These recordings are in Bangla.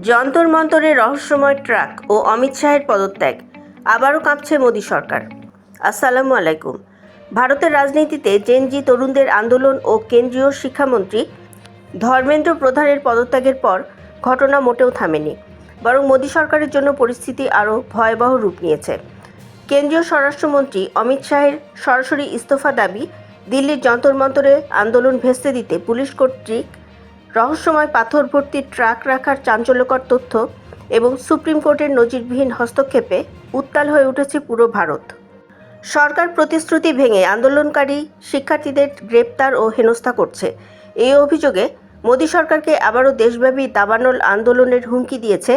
যন্তর মন্তরে রহস্যময় ট্রাক ও অমিত শাহের পদত্যাগ, আবারও কাঁপছে মোদী সরকার। আসসালামু আলাইকুম। ভারতের রাজনীতিতে জেনজি তরুণদের আন্দোলন ও কেন্দ্রীয় শিক্ষামন্ত্রী ধর্মেন্দ্র প্রধানের পদত্যাগের পর ঘটনা মোটেও থামেনি, বরং মোদী সরকারের জন্য পরিস্থিতি আরও ভয়াবহ রূপ নিয়েছে। কেন্দ্রীয় স্বরাষ্ট্রমন্ত্রী অমিত শাহের সরাসরি ইস্তফা দাবি, দিল্লির যন্তর মন্তরে আন্দোলন ভেস্তে দিতে পুলিশ কর্তৃক রহস্যময় পাথর ভর্তি ট্রাক রাখার চাঞ্চল্যকর তথ্য এবং সুপ্রিম কোর্টের নজিরবিহীন হস্তক্ষেপে উত্তাল হয়ে উঠেছে পুরো ভারত। সরকার প্রতিশ্রুতি ভেঙে আন্দোলনকারী শিক্ষার্থীদের গ্রেপ্তার ও হেনস্থা করছে। এই অভিযোগে মোদী সরকারকে আবারও দেশব্যাপী দাবানল আন্দোলনের হুমকি দিয়েছে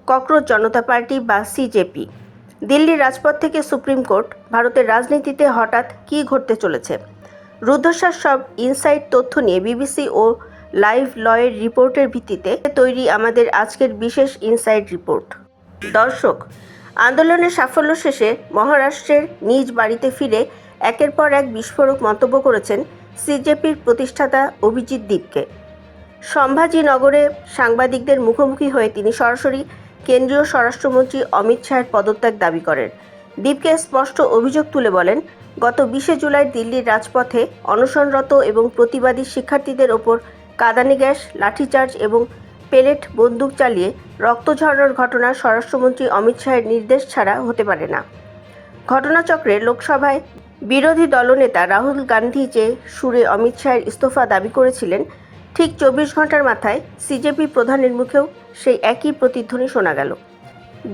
ককরোচ জনতা পার্টি বা সিজেপি। দিল্লির রাজপথ থেকে সুপ্রিম কোর্ট, ভারতের রাজনীতিতে হঠাৎ কী ঘটতে চলেছে, রুদ্ধশ্বাস সব ইনসাইড তথ্য নিয়ে বিবিসি ও লাইভ লয়ের রিপোর্টের ভিত্তিতে তৈরি আমাদের আজকের বিশেষ ইনসাইড রিপোর্ট। দর্শক, আন্দোলনের সাফল্য শেষে মহারাষ্ট্রের নিজ বাড়িতে ফিরে একের পর এক বিস্ফোরক মন্তব্য করেছেন সিজেপির প্রতিষ্ঠাতা অভিজিৎ দীপকে। সম্ভাজিনগরে সাংবাদিকদের মুখোমুখি হয়ে তিনি সরাসরি কেন্দ্রীয় স্বরাষ্ট্রমন্ত্রী অমিত শাহের পদত্যাগ দাবি করেন। দীপকে স্পষ্ট অভিযোগ তুলে বলেন, গত 20শে জুলাই দিল্লির রাজপথে অনশনরত এবং প্রতিবাদী শিক্ষার্থীদের ওপর কাঁদানে গ্যাস, লাঠিচার্জ এবং পেলেট বন্দুক চালিয়ে রক্ত ঝরানোর ঘটনা স্বরাষ্ট্রমন্ত্রী অমিত শাহের নির্দেশ ছাড়া হতে পারে না। ঘটনাচক্রে লোকসভায় বিরোধী দলনেতা রাহুল গান্ধী যে সুরে অমিত শাহের ইস্তফা দাবি করেছিলেন, ঠিক 24 ঘন্টার মাথায় সিজেপি প্রধানের মুখেও সেই একই প্রতিধ্বনি শোনা গেল।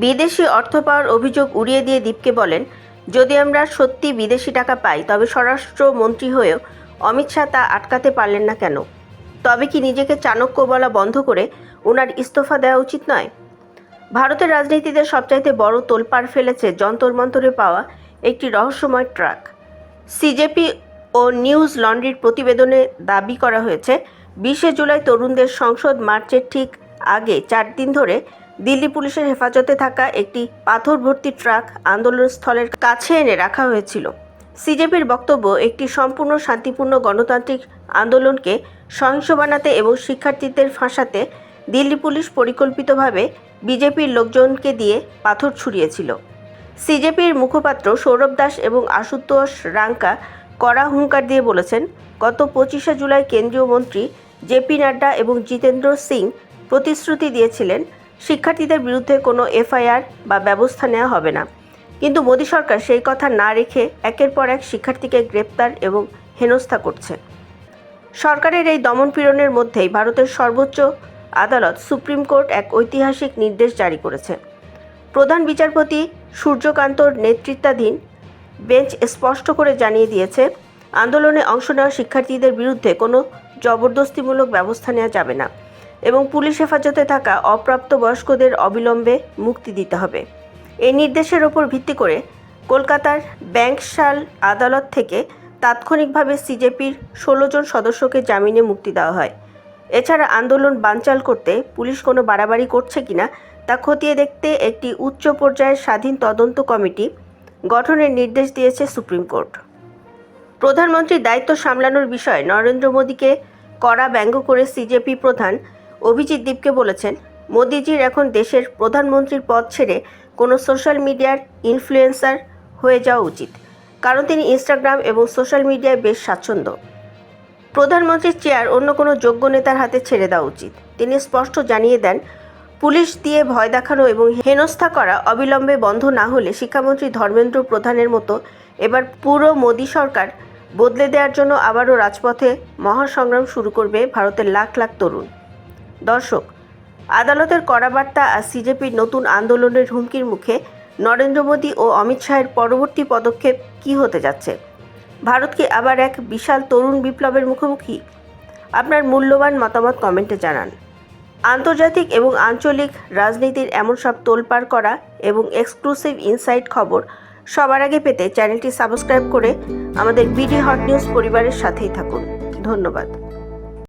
বিদেশি অর্থ পাওয়ার অভিযোগ উড়িয়ে দিয়ে দীপকে বলেন, যদি আমরা সত্যি বিদেশি টাকা পাই তবে স্বরাষ্ট্রমন্ত্রী হয়েও অমিত শাহ তা আটকাতে পারলেন না কেন? তবে কি নিজেকে চাণক্য বলা বন্ধ করে ওনার ইস্তফা দেওয়া উচিত নয়? ভারতের রাজনীতিতে সবচাইতে বড় তোলপাড় ফেলেছে যন্তর মন্তরে পাওয়া একটি রহস্যময় ট্রাক। সিজেপি ও নিউজ লন্ড্রির প্রতিবেদনে দাবি করা হয়েছে, 20শে জুলাই তরুণদের সংসদ মার্চের ঠিক আগে 4 দিন ধরে দিল্লি পুলিশের হেফাজতে থাকা একটি পাথর ভর্তি ট্রাক আন্দোলনস্থলের কাছে এনে রাখা হয়েছিল। সিজেপির বক্তব্য, একটি সম্পূর্ণ শান্তিপূর্ণ গণতান্ত্রিক আন্দোলনকে সহিংস বানাতে এবং শিক্ষার্থীদের ফাঁসাতে দিল্লি পুলিশ পরিকল্পিতভাবে বিজেপির লোকজনকে দিয়ে পাথর ছুড়িয়েছিল। সিজেপির মুখপাত্র সৌরভ দাস এবং আশুতোষ রাঙ্কা কড়া হুঙ্কার দিয়ে বলেছেন, গত 25শে জুলাই কেন্দ্রীয় মন্ত্রী জেপি নাড্ডা এবং জিতেন্দ্র সিং প্রতিশ্রুতি দিয়েছিলেন শিক্ষার্থীদের বিরুদ্ধে কোনো এফআইআর বা ব্যবস্থা নেওয়া হবে না, কিন্তু মোদী সরকার সেই কথা না রেখে একের পর এক শিক্ষার্থীকে গ্রেপ্তার এবং হেনস্থা করছে। সরকারের এই দমনপীড়নের মধ্যেই ভারতের সর্বোচ্চ আদালত সুপ্রিম কোর্ট এক ঐতিহাসিক নির্দেশ জারি করেছে। প্রধান বিচারপতি সূর্যকান্তর নেতৃত্বাধীন বেঞ্চ স্পষ্ট করে জানিয়ে দিয়েছে, আন্দোলনে অংশ নেওয়া শিক্ষার্থীদের বিরুদ্ধে কোনো জবরদস্তিমূলক ব্যবস্থা নেওয়া যাবে না এবং পুলিশ হেফাজতে থাকা অপ্রাপ্তবয়স্কদের অবিলম্বে মুক্তি দিতে হবে। এই নির্দেশের ওপর ভিত্তি করে কলকাতার ব্যাংকশাল আদালত থেকে তাৎক্ষণিকভাবে সিজেপির 16 জন সদস্যকে জামিনে মুক্তি দেওয়া হয়। এছাড়া আন্দোলন বানচাল করতে পুলিশ কোনো বাড়াবাড়ি করছে কিনা তা খতিয়ে দেখতে একটি উচ্চ পর্যায়ের স্বাধীন তদন্ত কমিটি গঠনের নির্দেশ দিয়েছে সুপ্রিম কোর্ট। প্রধানমন্ত্রীর দায়িত্ব সামলানোর বিষয়ে নরেন্দ্র মোদীকে কড়া ব্যঙ্গ করে সিজেপি প্রধান অভিজিৎ দীপকে বলেছেন, মোদীজির এখন দেশের প্রধানমন্ত্রীর পদ ছেড়ে কোনো সোশ্যাল মিডিয়ার ইনফ্লুয়েন্সার হয়ে যাওয়া উচিত, কারণ তিনি ইনস্টাগ্রাম এবং সোশ্যাল মিডিয়ায় বেশ স্বাচ্ছন্দ্য। প্রধানমন্ত্রীর চেয়ার অন্য কোনো যোগ্য নেতার হাতে ছেড়ে দেওয়া উচিত। তিনি স্পষ্ট জানিয়ে দেন, পুলিশ দিয়ে ভয় দেখানো এবং হেনস্থা করা অবিলম্বে বন্ধ না হলে শিক্ষামন্ত্রী ধর্মেন্দ্র প্রধানের মতো এবার পুরো মোদী সরকার বদলে দেওয়ার জন্য আবারও রাজপথে মহাসংগ্রাম শুরু করবে ভারতের লাখ লাখ তরুণ। দর্শক, আদালতের কড়া বার্তা আর সিজেপির নতুন আন্দোলনের হুমকির মুখে নরেন্দ্র মোদী ও অমিত শাহের পরবর্তী পদক্ষেপ কী হতে যাচ্ছে? ভারত কি আবার এক বিশাল তরুণ বিপ্লবের মুখোমুখি? আপনার মূল্যবান মতামত কমেন্টে জানান। আন্তর্জাতিক এবং আঞ্চলিক রাজনীতির এমন সব তোলপাড় করা এবং এক্সক্লুসিভ ইনসাইট খবর সবার আগে পেতে চ্যানেলটি সাবস্ক্রাইব করে আমাদের বিডি হট নিউজ পরিবারের সাথেই থাকুন। ধন্যবাদ।